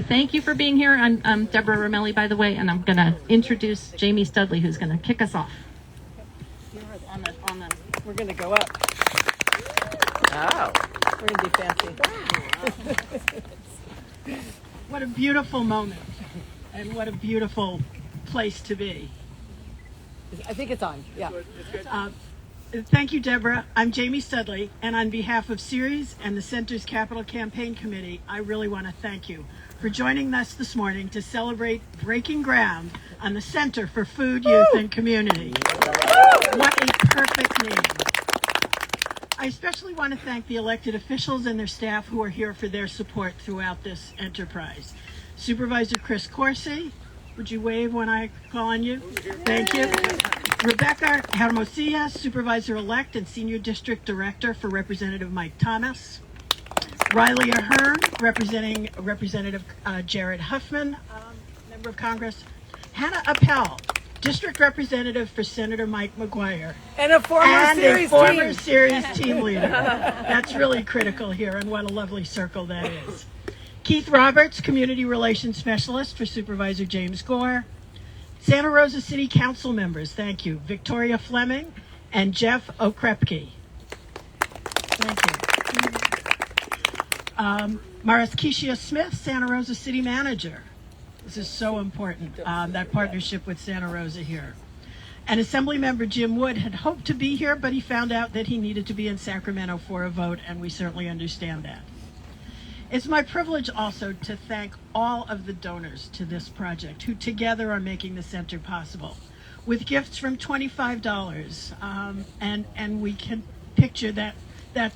thank you for being here. I'm Deborah Romelli, by the way, and I'm going to introduce Jamie Studley, who's going to kick us off. We're going to go up. Oh. We're going to be fancy. What a beautiful moment, and what a beautiful place to be. I think it's on. Yeah. Thank you, Deborah. I'm Jamie Studley, and on behalf of Ceres and the Center's Capital Campaign Committee, I really want to thank you for joining us this morning to celebrate breaking ground on the Center for Food, Youth, and Community. What a perfect name. I especially want to thank the elected officials and their staff who are here for their support throughout this enterprise. Supervisor Chris Corsi, would you wave when I call on you? Thank you. Rebecca Hermosilla, Supervisor-elect and Senior District Director for Representative Mike Thomas. Riley Ahern, representing Representative Jared Huffman, Member of Congress. Hannah Appel, District Representative for Senator Mike McGuire. And a former Series team leader. That's really critical here, and what a lovely circle that is. Keith Roberts, Community Relations Specialist for Supervisor James Gore. Santa Rosa City Council members, thank you. Victoria Fleming and Jeff Okrepke. Thank you. Maraskishia Smith, Santa Rosa City Manager. This is so important, that partnership with Santa Rosa here. And Assemblymember Jim Wood had hoped to be here, but he found out that he needed to be in Sacramento for a vote, and we certainly understand that. It's my privilege also to thank all of the donors to this project who together are making the center possible with gifts from $25. And we can picture that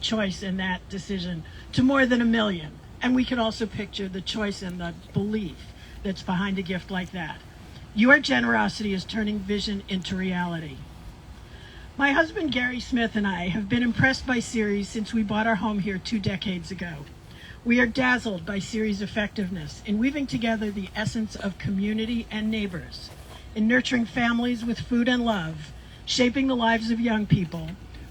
choice and that decision to more than $1 million. And we can also picture the choice and the belief that's behind a gift like that. Your generosity is turning vision into reality. My husband Gary Smith and I have been impressed by Ceres since we bought our home here 2 decades ago. We are dazzled by Ceres' effectiveness in weaving together the essence of community and neighbors, in nurturing families with food and love, shaping the lives of young people,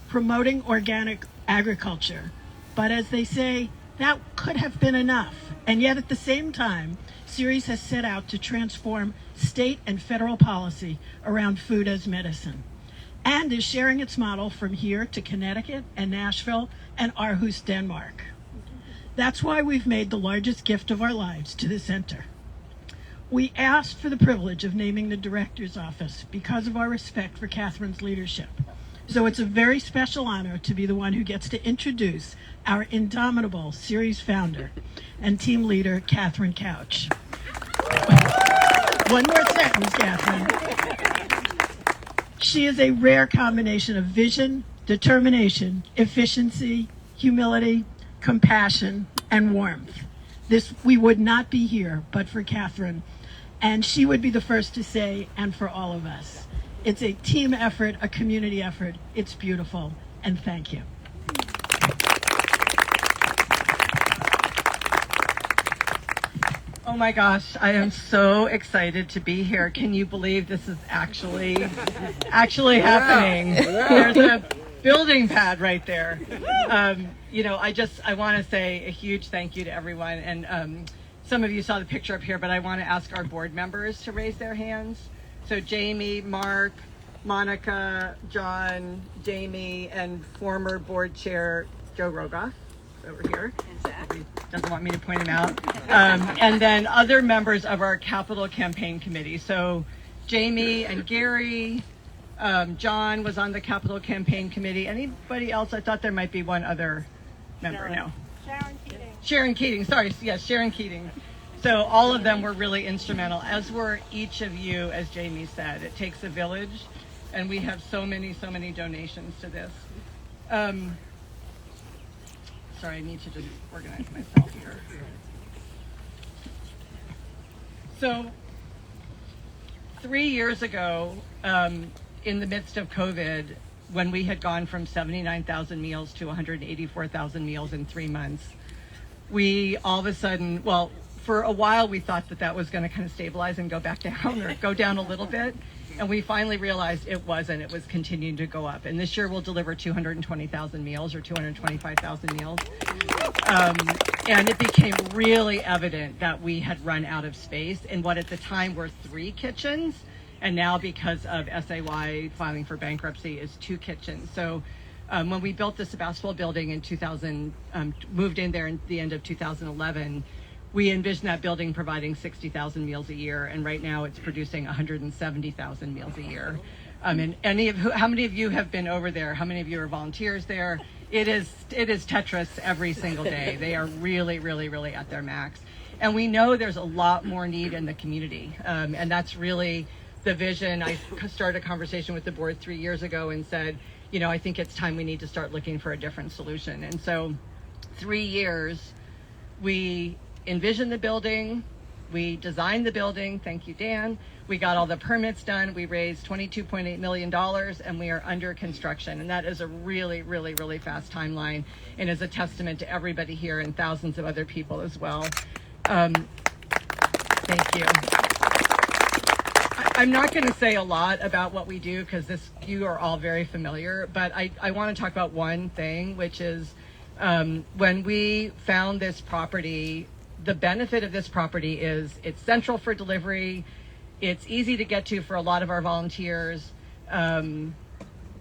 promoting organic agriculture. But as they say, that could have been enough. And yet at the same time, Ceres has set out to transform state and federal policy around food as medicine, and is sharing its model from here to Connecticut and Nashville and Aarhus, Denmark. That's why we've made the largest gift of our lives to the center. We asked for the privilege of naming the director's office because of our respect for Catherine's leadership. So it's a very special honor to be the one who gets to introduce our indomitable Ceres founder and team leader, Catherine Couch. One more sentence, Catherine. She is a rare combination of vision, determination, efficiency, humility, compassion, and warmth. We would not be here but for Catherine, and she would be the first to say, and for all of us. It's a team effort, a community effort. It's beautiful, and thank you. Oh my gosh, I am so excited to be here. Can you believe this is actually happening? There's a building pad right there. I want to say a huge thank you to everyone. And some of you saw the picture up here, but I want to ask our board members to raise their hands. So Jamie, Mark, Monica, John, Jamie, and former board chair Joe Rogoff over here. He doesn't want me to point him out. And then other members of our Capital Campaign Committee. So Jamie and Gary, John was on the Capital Campaign Committee. Anybody else? I thought there might be one other member. No. Sharon Keating. Sorry. Yes, Sharon Keating. So all of them were really instrumental, as were each of you, as Jamie said. It takes a village, and we have so many donations to this. Sorry, I need to just organize myself here. So 3 years ago, in the midst of COVID, when we had gone from 79,000 meals to 184,000 meals in 3 months, we all of a sudden, well, for a while we thought that was going to kind of stabilize and go back down or go down a little bit. And we finally realized it wasn't. It was continuing to go up. And this year we'll deliver 220,000 meals or 225,000 meals. And it became really evident that we had run out of space in what at the time were 3 kitchens. And now, because of SAY filing for bankruptcy, is 2 kitchens. So when we built the Sebastopol building in 2000, moved in there in the end of 2011, we envisioned that building providing 60,000 meals a year, and right now it's producing 170,000 meals a year. And how many of you have been over there? How many of you are volunteers there? It is Tetris every single day. They are really, really, really at their max. And we know there's a lot more need in the community, and that's really the vision. I started a conversation with the board 3 years ago and said, you know, I think it's time we need to start looking for a different solution. And so 3 years, we envisioned the building, we designed the building, thank you, Dan. We got all the permits done, we raised $22.8 million, and we are under construction. And that is a really, really, really fast timeline, and is a testament to everybody here and thousands of other people as well. Thank you. I'm not going to say a lot about what we do because you are all very familiar, but I want to talk about one thing, which is when we found this property, the benefit of this property is it's central for delivery, it's easy to get to for a lot of our volunteers,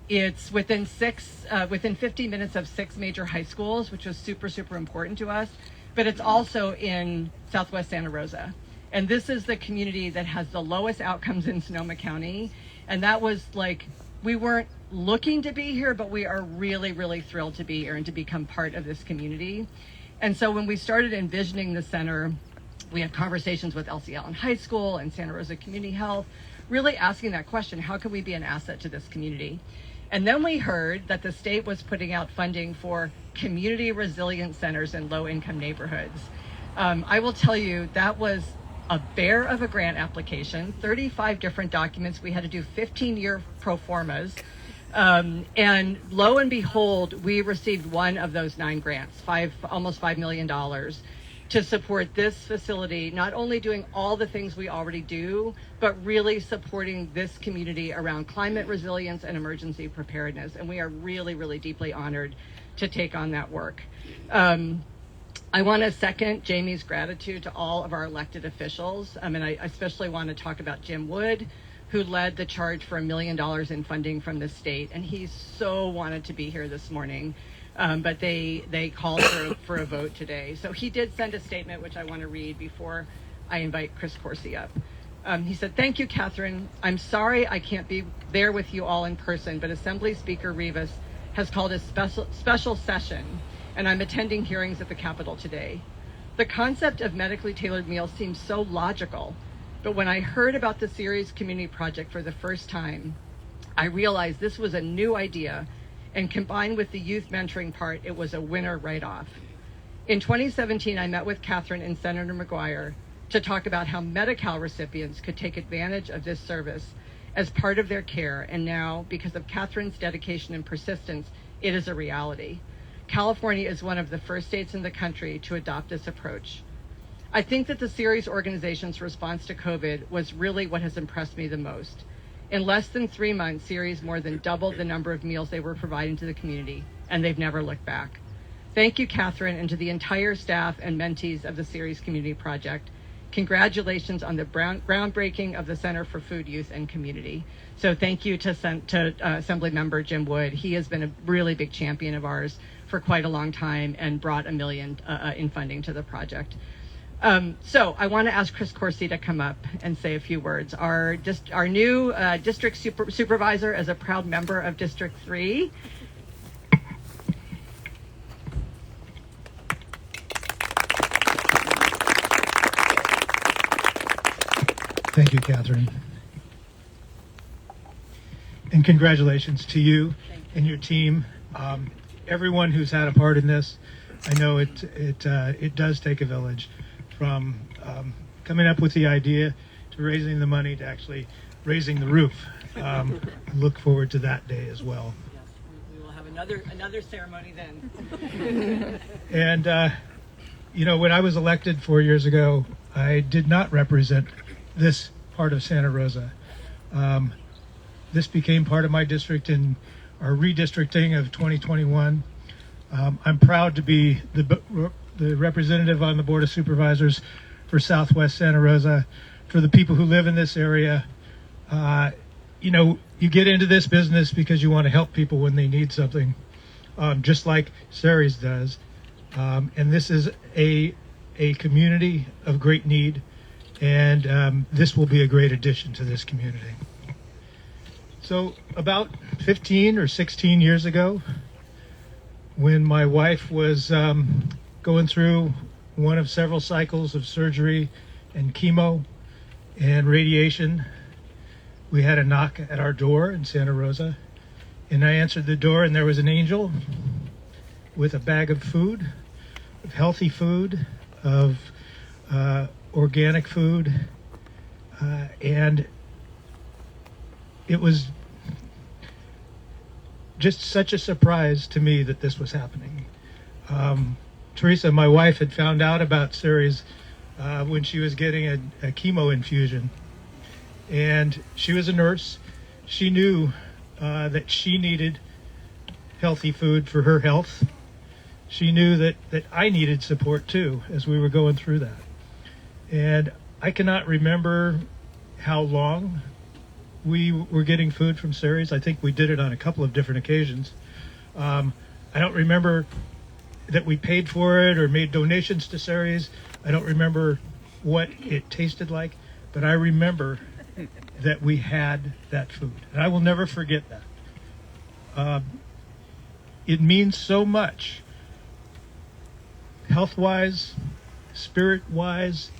it's within 50 minutes of 6 major high schools, which was super, super important to us, but it's also in Southwest Santa Rosa. And this is the community that has the lowest outcomes in Sonoma County. And that was like, we weren't looking to be here, but we are really, really thrilled to be here and to become part of this community. And so when we started envisioning the center, we had conversations with Elsie Allen High School and Santa Rosa Community Health, really asking that question, how can we be an asset to this community? And then we heard that the state was putting out funding for community resilience centers in low-income neighborhoods. I will tell you, that was a bear of a grant application, 35 different documents. We had to do 15-year pro formas. And lo and behold, we received one of those 9 grants, almost $5 million, to support this facility, not only doing all the things we already do, but really supporting this community around climate resilience and emergency preparedness. And we are really, really deeply honored to take on that work. I want to second Jamie's gratitude to all of our elected officials. And I especially want to talk about Jim Wood, who led the charge for $1 million in funding from the state. And he so wanted to be here this morning, but they called for a vote today. So he did send a statement, which I want to read before I invite Chris Corsi up. He said, "Thank you, Catherine. I'm sorry I can't be there with you all in person, but Assembly Speaker Rivas has called a special session, and I'm attending hearings at the Capitol today. The concept of medically tailored meals seems so logical, but when I heard about the Ceres Community Project for the first time, I realized this was a new idea, and combined with the youth mentoring part, it was a winner right off. In 2017, I met with Catherine and Senator McGuire to talk about how Medi-Cal recipients could take advantage of this service as part of their care, and now, because of Catherine's dedication and persistence, it is a reality. California is one of the first states in the country to adopt this approach. I think that the Ceres organization's response to COVID was really what has impressed me the most. In less than 3 months, Ceres more than doubled the number of meals they were providing to the community, and they've never looked back. Thank you, Catherine, and to the entire staff and mentees of the Ceres Community Project. Congratulations on the groundbreaking of the Center for Food, Youth, and Community." So thank you to Assembly Member Jim Wood. He has been a really big champion of ours for quite a long time and brought $1 million in funding to the project. So I want to ask Chris Corsi to come up and say a few words. Our new district supervisor, as a proud member of District 3. Thank you, Catherine. And congratulations to you and your team. Everyone who's had a part in this. I know it does take a village, from coming up with the idea to raising the money to actually raising the roof. Look forward to that day as well. Yes, we will have another ceremony then. And you know, when I was elected 4 years ago, I did not represent this part of Santa Rosa. this became part of my district in our redistricting of 2021. I'm proud to be the representative on the Board of Supervisors for Southwest Santa Rosa. For the people who live in this area, you get into this business because you want to help people when they need something, just like Ceres does. And this is a community of great need, and this will be a great addition to this community. So about 15 or 16 years ago, when my wife was going through one of several cycles of surgery and chemo and radiation, we had a knock at our door in Santa Rosa, and I answered the door, and there was an angel with a bag of food, of healthy food, of organic food, and it was just such a surprise to me that this was happening. Teresa, my wife, had found out about Ceres when she was getting a chemo infusion, and she was a nurse. She knew that she needed healthy food for her health. She knew that I needed support too as we were going through that. And I cannot remember how long we were getting food from Ceres. I think we did it on a couple of different occasions. I don't remember that we paid for it or made donations to Ceres. I don't remember what it tasted like, but I remember that we had that food. And I will never forget that. It means so much, health-wise, spirit-wise,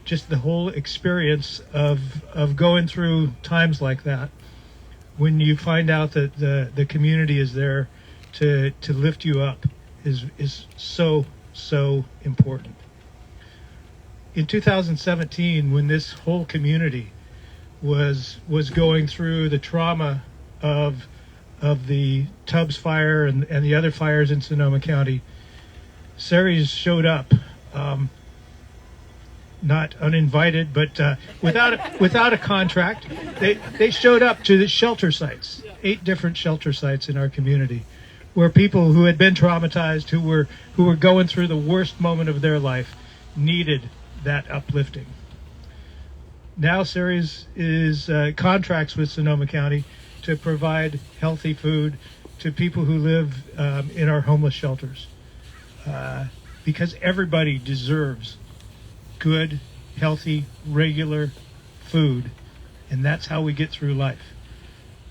just the whole experience of going through times like that, when you find out that the community is there to lift you up, is so important. In 2017, when this whole community was going through the trauma of the Tubbs fire and the other fires in Sonoma County, Ceres showed up, not uninvited, but without a contract. They showed up to the shelter sites, 8 different shelter sites in our community, where people who had been traumatized, who were going through the worst moment of their life, needed that uplifting. Now Ceres is contracts with Sonoma County to provide healthy food to people who live in our homeless shelters, because everybody deserves good, healthy, regular food, and that's how we get through life.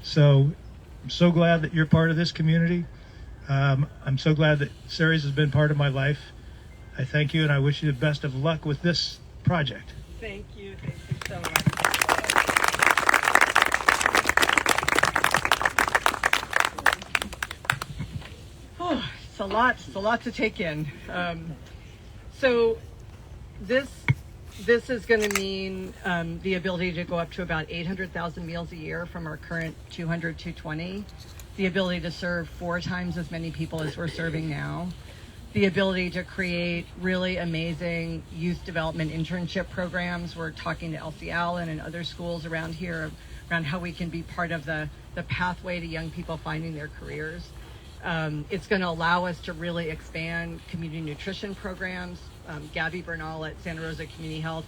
So I'm so glad that you're part of this community. I'm so glad that Ceres has been part of my life. I thank you, and I wish you the best of luck with this project. Thank you so much. Oh, it's a lot to take in. So this is going to mean the ability to go up to about 800,000 meals a year from our current 220, the ability to serve 4 times as many people as we're serving now, the ability to create really amazing youth development internship programs. We're talking to Elsie Allen and other schools around here around how we can be part of the pathway to young people finding their careers. It's going to allow us to really expand community nutrition programs. Gabby Bernal at Santa Rosa Community Health,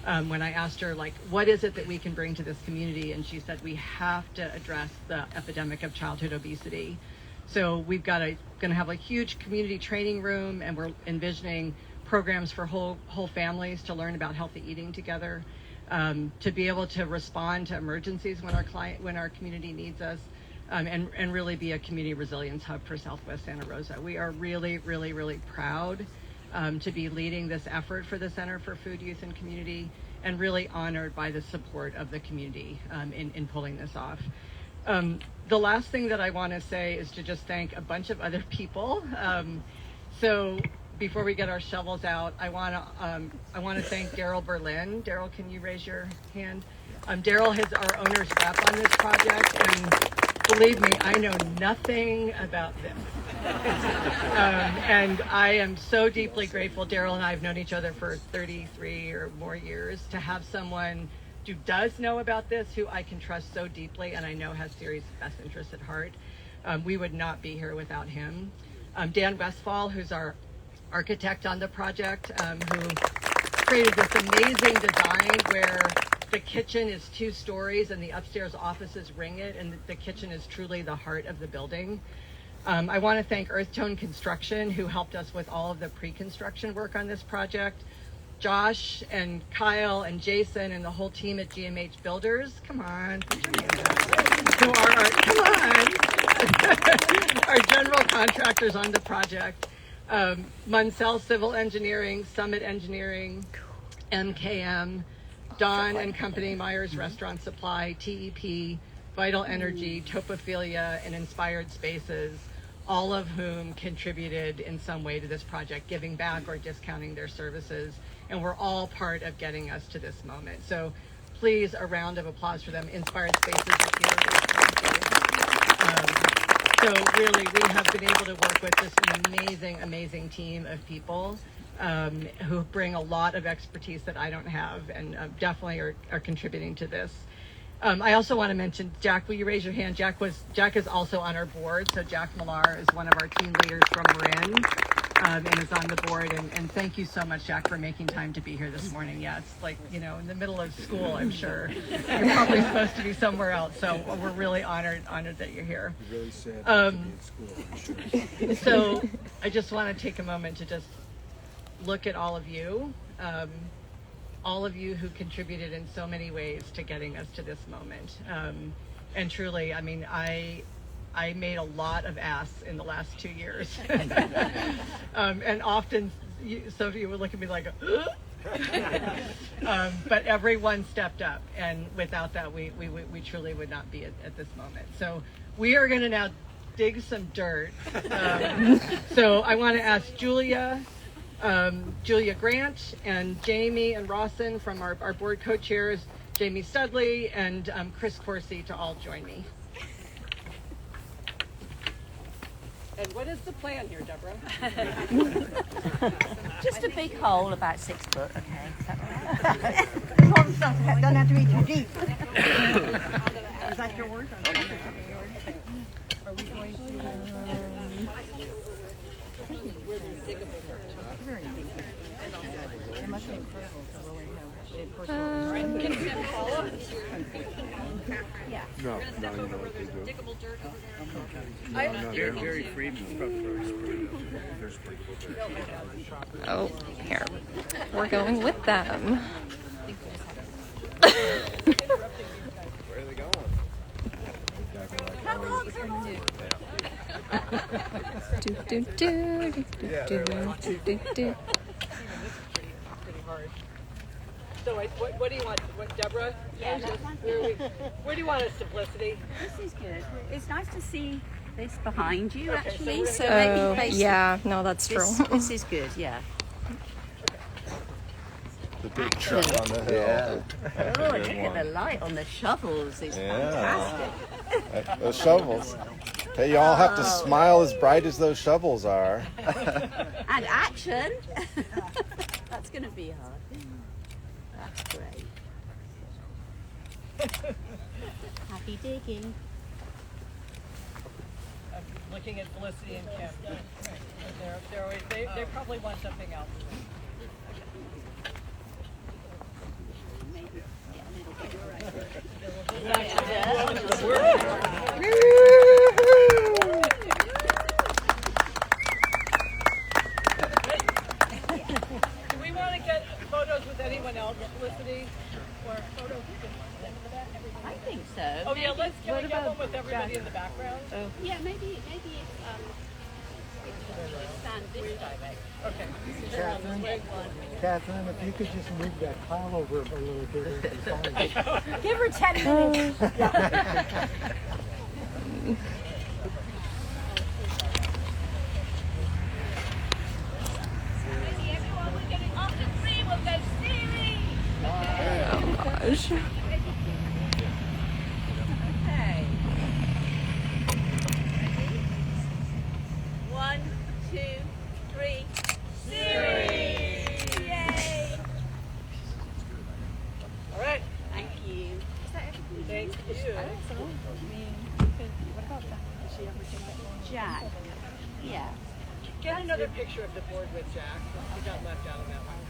when I asked her, like, what is it that we can bring to this community? And she said, we have to address the epidemic of childhood obesity. So we've going to have a huge community training room, and we're envisioning programs for whole families to learn about healthy eating together, to be able to respond to emergencies when our community needs us, and really be a community resilience hub for Southwest Santa Rosa. We are really, really, really proud to be leading this effort for the Center for Food, Youth, and Community, and really honored by the support of the community in pulling this off. The last thing that I want to say is to just thank a bunch of other people. So before we get our shovels out, I want to thank Daryl Berlin. Daryl, can you raise your hand? Daryl is our owner's rep on this project, and believe me, I know nothing about this. And I am so deeply grateful. Daryl and I have known each other for 33 or more years. To have someone does know about this, who I can trust so deeply and I know has Ceres' best interests at heart. We would not be here without him. Dan Westfall, who's our architect on the project, who created this amazing design where the kitchen is 2 stories and the upstairs offices ring it, and the kitchen is truly the heart of the building. I want to thank Earthtone Construction, who helped us with all of the pre-construction work on this project. Josh and Kyle and Jason and the whole team at GMH Builders, come on, who are our general contractors on the project. Munsell Civil Engineering, Summit Engineering, MKM, Don and Company, Myers Restaurant Supply, TEP, Vital Energy, Topophilia, and Inspired Spaces, all of whom contributed in some way to this project, giving back or discounting their services. And we're all part of getting us to this moment. So please, a round of applause for them. Inspired Spaces is here. So really, we have been able to work with this amazing, amazing team of people who bring a lot of expertise that I don't have, and definitely are contributing to this. I also want to mention, Jack, will you raise your hand? Jack is also on our board. So Jack Millar is one of our team leaders from Marin and is on the board. And thank you so much, Jack, for making time to be here this morning. Yeah, it's like, in the middle of school, I'm sure. You're probably supposed to be somewhere else. So we're really honored that you're here. Really sad to be in school. So I just want to take a moment to just look at all of you who contributed in so many ways to getting us to this moment. And truly, I mean, I made a lot of asks in the last 2 years. And often some of you would look at me like, but everyone stepped up. And without that, we truly would not be at this moment. So we are going to now dig some dirt. So I want to ask Julia Grant and Jamie and Rawson from our board co-chairs, Jamie Studley and Chris Corsi, to all join me. And what is the plan here, Deborah? Just a big hole about 6 foot, okay? Is that right? Doesn't have to be too deep. Is that your word? Are we going to... No, you know what they do. Diggable dirt over They're Gary Friedman's probably Oh, here. We're going with them. Where are they going? Do, do, do, do, do, do, do, do. So what do you want? Deborah? Yeah, Where do you want us, Simplicity? This is good. It's nice to see this behind you, Okay, actually. so So we're maybe Oh, face yeah, no, that's true. this is good, yeah. The big truck on the hill. Oh, look at the light on the shovels. It's fantastic. Those shovels. Hey, you all have to smile as bright as those shovels are. And action. That's going to be hard. That's great. Happy digging. I'm looking at Felicity and Kim. They probably want something else. Do we want to get photos with anyone else, Felicity? Or photos with I think so. Oh yeah, can we get one with everybody in the background? Yeah, maybe if stand this way. Okay. Catherine, if you could just move that pile over a little bit. it'd be fine. Give her 10 minutes. Gosh. Okay. 1, 2, 3. Series! Yay! All right. Thank a picture of the board with Jack. He got left out of that one.